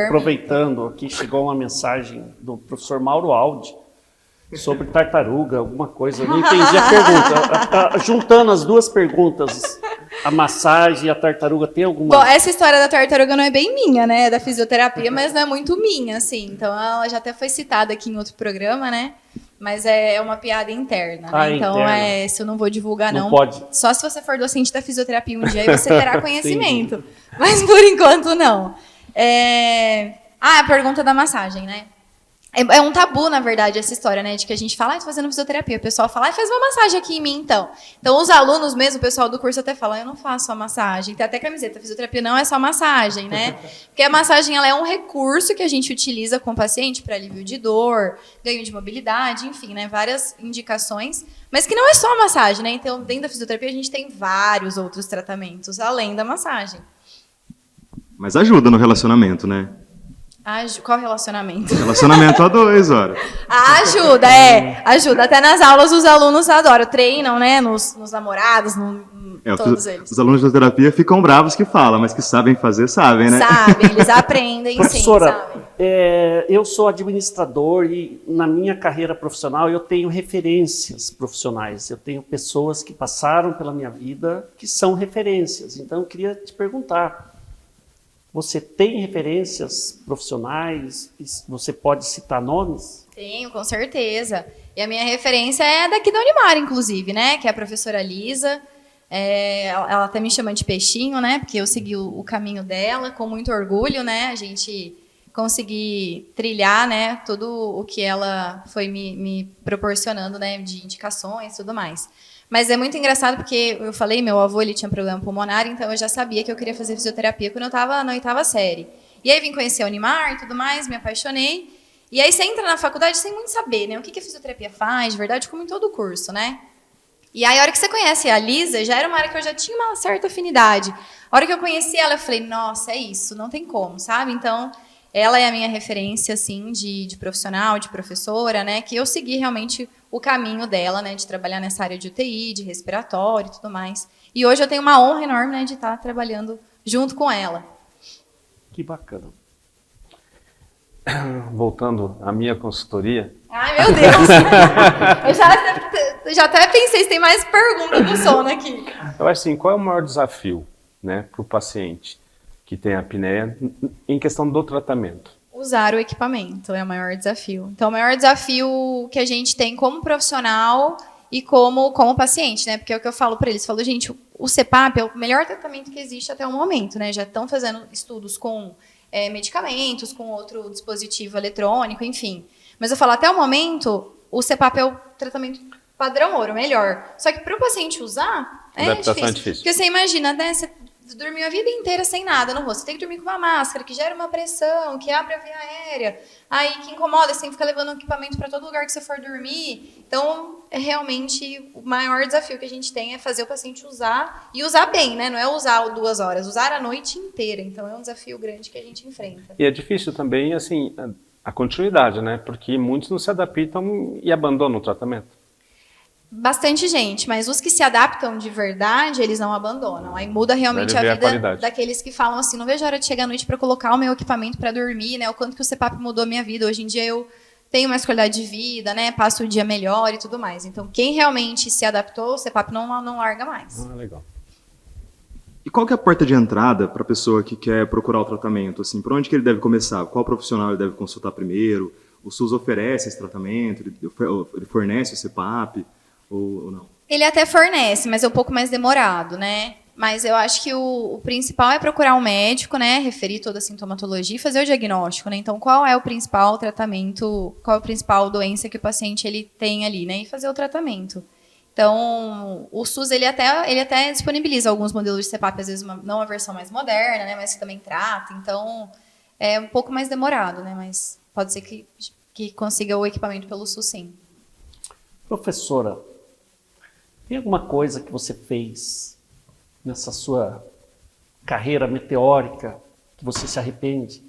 aproveitando aqui, chegou uma mensagem do professor Mauro Aldi sobre tartaruga, alguma coisa. Eu não entendi a pergunta. Juntando as duas perguntas, a massagem e a tartaruga, tem alguma... Bom, essa história da tartaruga não é bem minha, né? É da fisioterapia, mas não é muito minha, assim. Então, ela já até foi citada aqui em outro programa, né? Mas é uma piada interna, né? Então, interna. Se eu não vou divulgar, não. Pode. Só se você for docente da fisioterapia um dia, aí você terá conhecimento. Mas, por enquanto, não. A pergunta da massagem, né? É um tabu, na verdade, essa história, né? De que a gente fala, tô fazendo fisioterapia. O pessoal fala, faz uma massagem aqui em mim, então. Então, os alunos mesmo, o pessoal do curso até fala, eu não faço só massagem. Tem até camiseta, fisioterapia não é só massagem, né? Porque a massagem, ela é um recurso que a gente utiliza com o paciente para alívio de dor, ganho de mobilidade, enfim, né? Várias indicações. Mas que não é só a massagem, né? Então, dentro da fisioterapia, a gente tem vários outros tratamentos, além da massagem. Mas ajuda no relacionamento, né? Qual relacionamento? Relacionamento a dois, ora. Ajuda, ajuda. Até nas aulas os alunos adoram, treinam, né? Nos namorados, todos eles. Os alunos de terapia ficam bravos que falam, mas que sabem fazer, sabem, né? Sabem, eles aprendem, Professora, sim, sabem. eu sou administrador e na minha carreira profissional eu tenho referências profissionais. Eu tenho pessoas que passaram pela minha vida que são referências. Então eu queria te perguntar, você tem referências profissionais? Você pode citar nomes? Tenho, com certeza. E a minha referência é daqui da Unimar, inclusive, né? Que é a professora Lisa. Ela até me chama de peixinho, né? Porque eu segui o caminho dela com muito orgulho, né? A gente conseguir trilhar, né? Tudo o que ela foi me proporcionando, né? De indicações e tudo mais. Mas é muito engraçado porque eu falei, meu avô ele tinha problema pulmonar, então eu já sabia que eu queria fazer fisioterapia quando eu estava na 8ª série. E aí vim conhecer a Unimar e tudo mais, me apaixonei. E aí você entra na faculdade sem muito saber, né? O que a fisioterapia faz, de verdade, como em todo o curso, né? E aí a hora que você conhece a Lisa, já era uma área que eu já tinha uma certa afinidade. A hora que eu conheci ela, eu falei, nossa, é isso, não tem como, sabe? Então, ela é a minha referência, assim, de profissional, de professora, né? Que eu segui realmente o caminho dela, né? De trabalhar nessa área de UTI, de respiratório e tudo mais. E hoje eu tenho uma honra enorme, né? De estar trabalhando junto com ela. Que bacana. Voltando à minha consultoria. Ai, meu Deus! Eu já até pensei se tem mais perguntas do sono aqui. Eu acho assim, qual é o maior desafio, né, para o paciente que tem apneia em questão do tratamento? Usar o equipamento é o maior desafio. Então, o maior desafio que a gente tem como profissional e como paciente, né? Porque é o que eu falo para eles. Falo, gente, o CPAP é o melhor tratamento que existe até o momento, né? Já estão fazendo estudos com medicamentos, com outro dispositivo eletrônico, enfim. Mas eu falo, até o momento, o CPAP é o tratamento padrão ouro, melhor. Só que para o paciente usar, é difícil. Porque você imagina, né? Você dormiu a vida inteira sem nada no rosto. Você tem que dormir com uma máscara que gera uma pressão, que abre a via aérea, aí que incomoda, você tem que ficar levando um equipamento para todo lugar que você for dormir. Então, é realmente o maior desafio que a gente tem é fazer o paciente usar e usar bem, né? Não é usar 2 horas, usar a noite inteira. Então, é um desafio grande que a gente enfrenta. E é difícil também, assim, a continuidade, né? Porque muitos não se adaptam e abandonam o tratamento. Bastante gente, mas os que se adaptam de verdade, eles não abandonam. Aí muda realmente a vida daqueles que falam assim, não vejo a hora de chegar à noite para colocar o meu equipamento para dormir, né? O quanto que o CPAP mudou a minha vida. Hoje em dia eu tenho mais qualidade de vida, né? Passo o dia melhor e tudo mais. Então, quem realmente se adaptou, o CPAP não larga mais. Ah, legal. E qual que é a porta de entrada para a pessoa que quer procurar o tratamento? Assim, por onde que ele deve começar? Qual profissional ele deve consultar primeiro? O SUS oferece esse tratamento? Ele fornece o CPAP? Ou não? Ele até fornece, mas é um pouco mais demorado, né? Mas eu acho que o principal é procurar um médico, né? Referir toda a sintomatologia e fazer o diagnóstico, né? Então, qual é o principal tratamento, qual é a principal doença que o paciente ele tem ali, né? E fazer o tratamento. Então, o SUS, ele até disponibiliza alguns modelos de CPAP, às vezes não a versão mais moderna, né? Mas que também trata. Então, é um pouco mais demorado, né? Mas pode ser que consiga o equipamento pelo SUS, sim. Professora, tem alguma coisa que você fez nessa sua carreira meteórica que você se arrepende?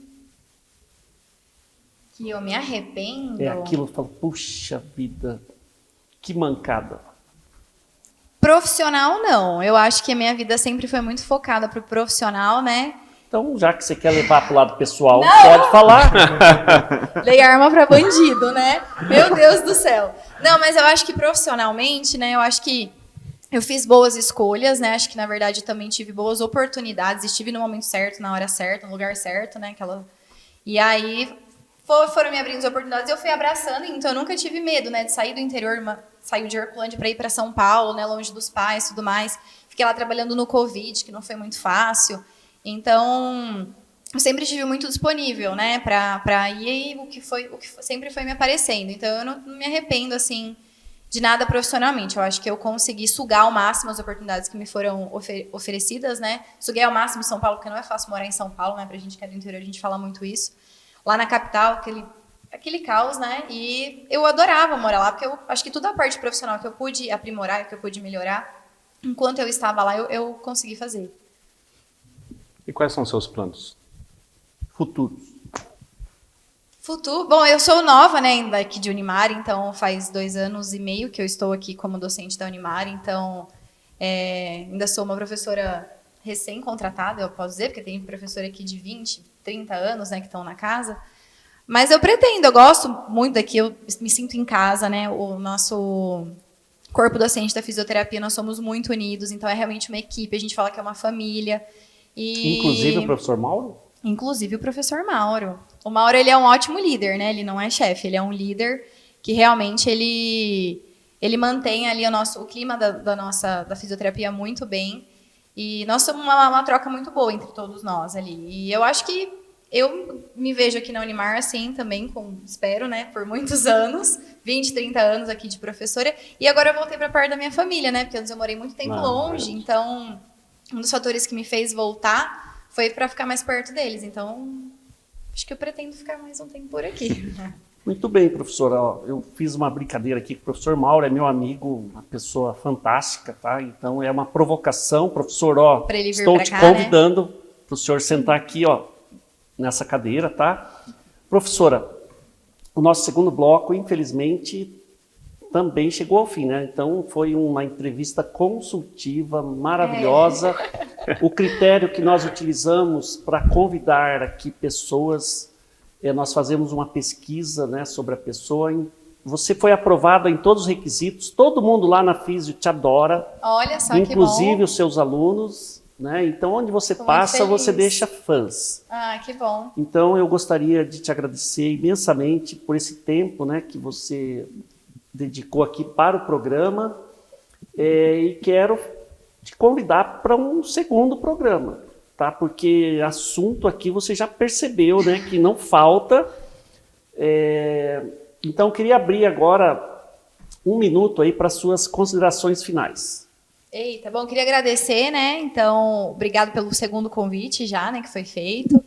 Que eu me arrependo? É aquilo que fala, puxa vida, que mancada. Profissional, não. Eu acho que a minha vida sempre foi muito focada para o profissional, né? Então, já que você quer levar para o lado pessoal, pode falar. Dei arma para bandido, né? Meu Deus do céu. Não, mas eu acho que profissionalmente, né? Eu acho que eu fiz boas escolhas, né? Acho que, na verdade, também tive boas oportunidades. Estive no momento certo, na hora certa, no lugar certo, né? E aí foram me abrindo as oportunidades e eu fui abraçando. Então, eu nunca tive medo, né? De sair do interior, sair de Hortolândia para ir para São Paulo, né? Longe dos pais e tudo mais. Fiquei lá trabalhando no Covid, que não foi muito fácil. Então, eu sempre estive muito disponível, né, para ir e o que sempre foi me aparecendo. Então, eu não me arrependo, assim, de nada profissionalmente. Eu acho que eu consegui sugar ao máximo as oportunidades que me foram oferecidas, né? Suguei ao máximo em São Paulo, porque não é fácil morar em São Paulo, né? Pra gente que é do interior, a gente fala muito isso. Lá na capital, aquele caos, né? E eu adorava morar lá, porque eu acho que toda a parte profissional que eu pude aprimorar, que eu pude melhorar, enquanto eu estava lá, eu consegui fazer. E quais são os seus planos futuros? Futuro. Bom, eu sou nova, né, ainda aqui de Unimar, então faz 2 anos e meio que eu estou aqui como docente da Unimar, então ainda sou uma professora recém-contratada, eu posso dizer, porque tem professora aqui de 20, 30 anos, né, que estão na casa. Mas eu gosto muito daqui, eu me sinto em casa, né, o nosso corpo docente da fisioterapia, nós somos muito unidos, então é realmente uma equipe, a gente fala que é uma família. Inclusive o professor Mauro? Inclusive o professor Mauro. O Mauro, ele é um ótimo líder, né? Ele não é chefe, ele é um líder que realmente ele mantém ali o clima da fisioterapia muito bem. E nós somos uma troca muito boa entre todos nós ali. E eu acho que eu me vejo aqui na Unimar assim também, espero, né, por muitos anos, 20, 30 anos aqui de professora. E agora eu voltei para perto da minha família, né? Porque antes eu morei muito tempo longe, então um dos fatores que me fez voltar foi para ficar mais perto deles. Então, acho que eu pretendo ficar mais um tempo por aqui. Muito bem, professora. Eu fiz uma brincadeira aqui com o professor Mauro, é meu amigo, uma pessoa fantástica, tá? Então, é uma provocação. Professor, pra ele vir estou pra te cá, convidando, né, para o senhor sentar aqui, nessa cadeira, tá? Professora, o nosso segundo bloco, infelizmente, também chegou ao fim, né? Então, foi uma entrevista consultiva, maravilhosa. O critério que nós utilizamos para convidar aqui pessoas, nós fazemos uma pesquisa, né, sobre a pessoa. Você foi aprovada em todos os requisitos, todo mundo lá na Físio te adora. Olha só, que bom. Inclusive os seus alunos, né? Então, onde você passa, você deixa fãs. Ah, que bom. Então, eu gostaria de te agradecer imensamente por esse tempo, né, que você dedicou aqui para o programa, e quero te convidar para um segundo programa, tá? Porque assunto aqui você já percebeu, né, que não falta. Então, queria abrir agora 1 minuto aí para suas considerações finais. Eita, bom, queria agradecer, né? Então, obrigado pelo segundo convite já, né, que foi feito.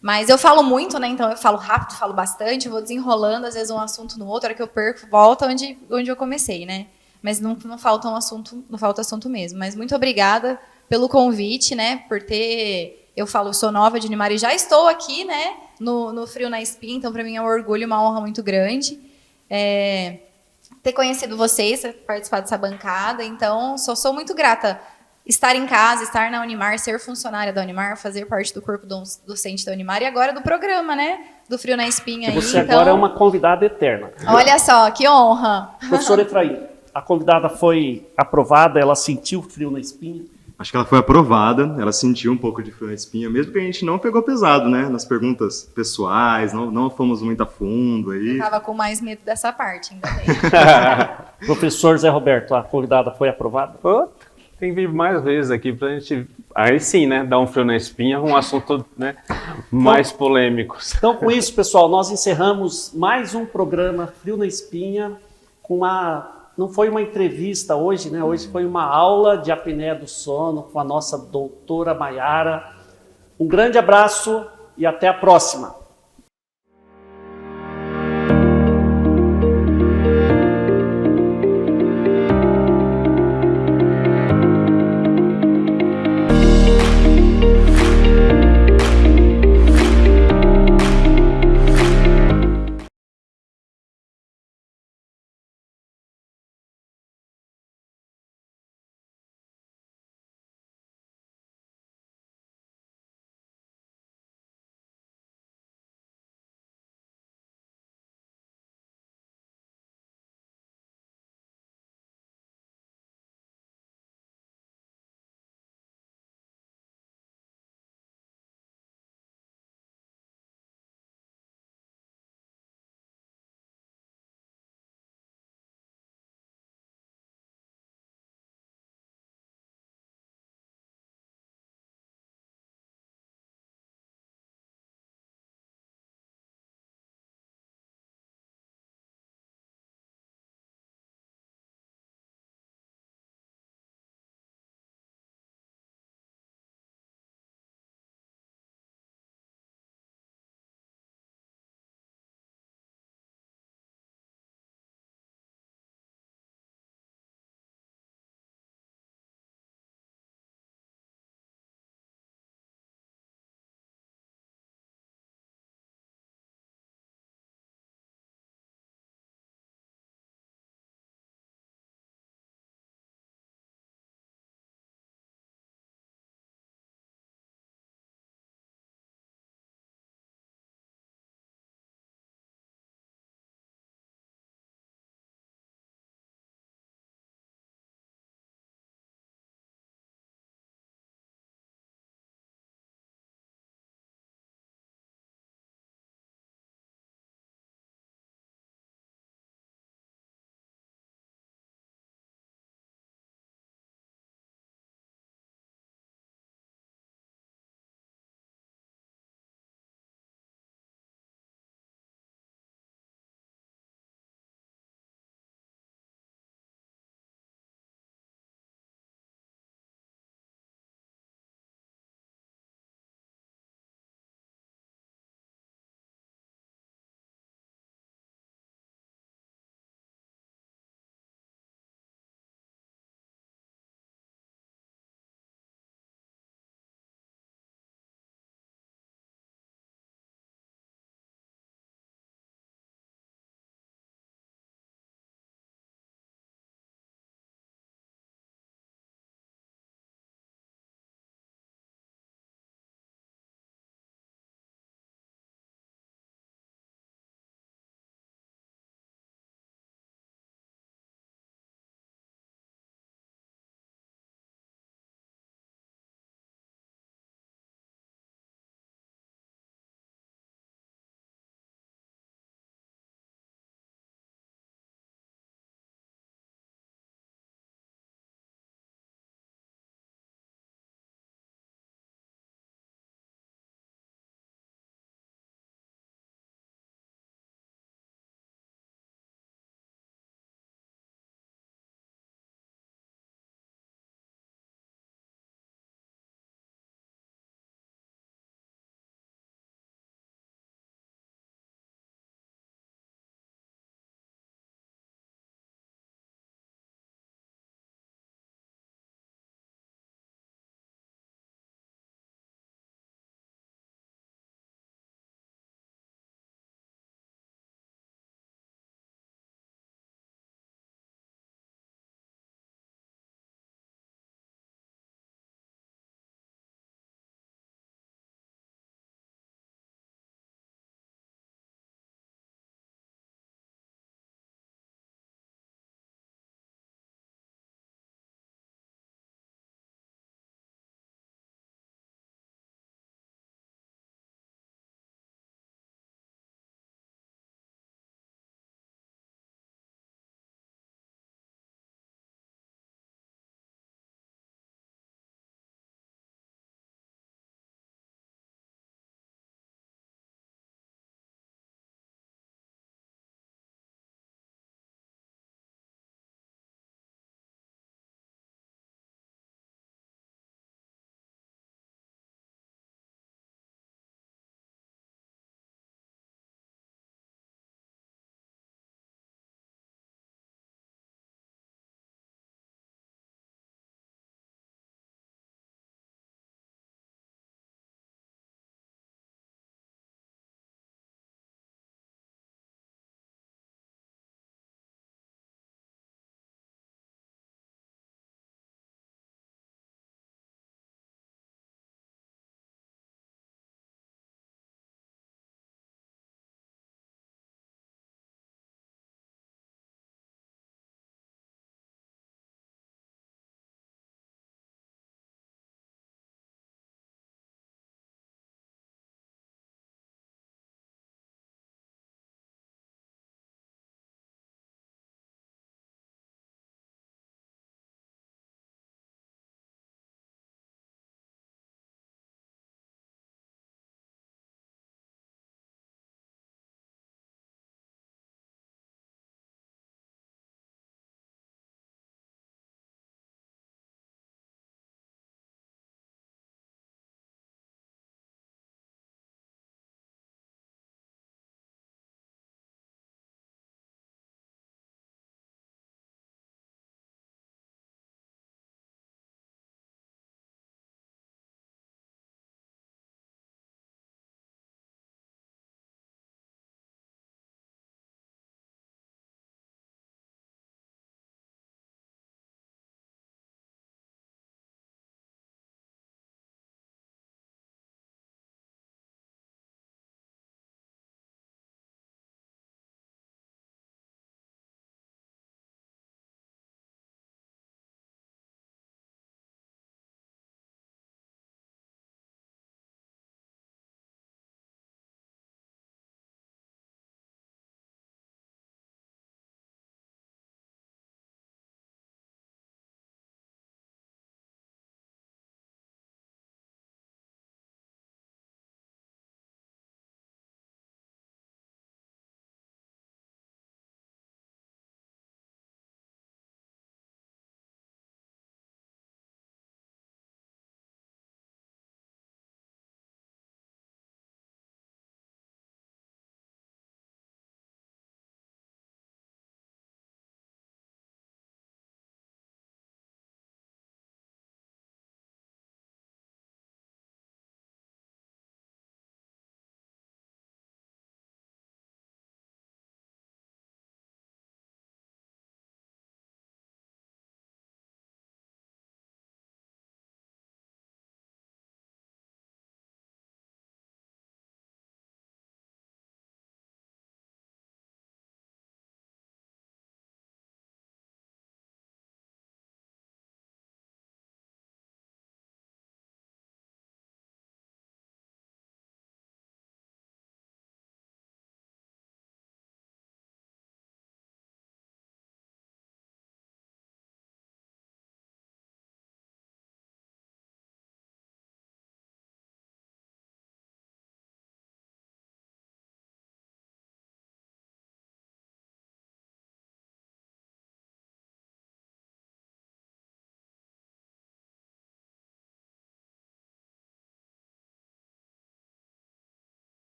Mas eu falo muito, né? Então eu falo rápido, falo bastante, eu vou desenrolando, às vezes, um assunto no outro, a hora que eu perco, volta onde eu comecei, né? Mas não falta assunto mesmo. Mas muito obrigada pelo convite, né? Por ter... Eu sou nova de Unimar e já estou aqui, né? No Frio na Espinha, então para mim é um orgulho, uma honra muito grande. Ter conhecido vocês, participar dessa bancada, então sou muito grata. Estar em casa, estar na Unimar, ser funcionária da Unimar, fazer parte do corpo docente da Unimar e agora do programa, né? Do Frio na Espinha. Você então, agora é uma convidada eterna. Olha só, que honra. Professor Efraim, a convidada foi aprovada, ela sentiu frio na espinha? Acho que ela foi aprovada, ela sentiu um pouco de frio na espinha, mesmo que a gente não pegou pesado, né? Nas perguntas pessoais, não fomos muito a fundo aí. Eu tava com mais medo dessa parte, ainda bem. Professor Zé Roberto, a convidada foi aprovada? Tem que vir mais vezes aqui pra gente, aí sim, né, dar um frio na espinha, um assunto, né, mais polêmico. Então, com isso, pessoal, nós encerramos mais um programa Frio na Espinha, não foi uma entrevista hoje, né, hoje foi uma aula de apneia do sono com a nossa doutora Maiara. Um grande abraço e até a próxima.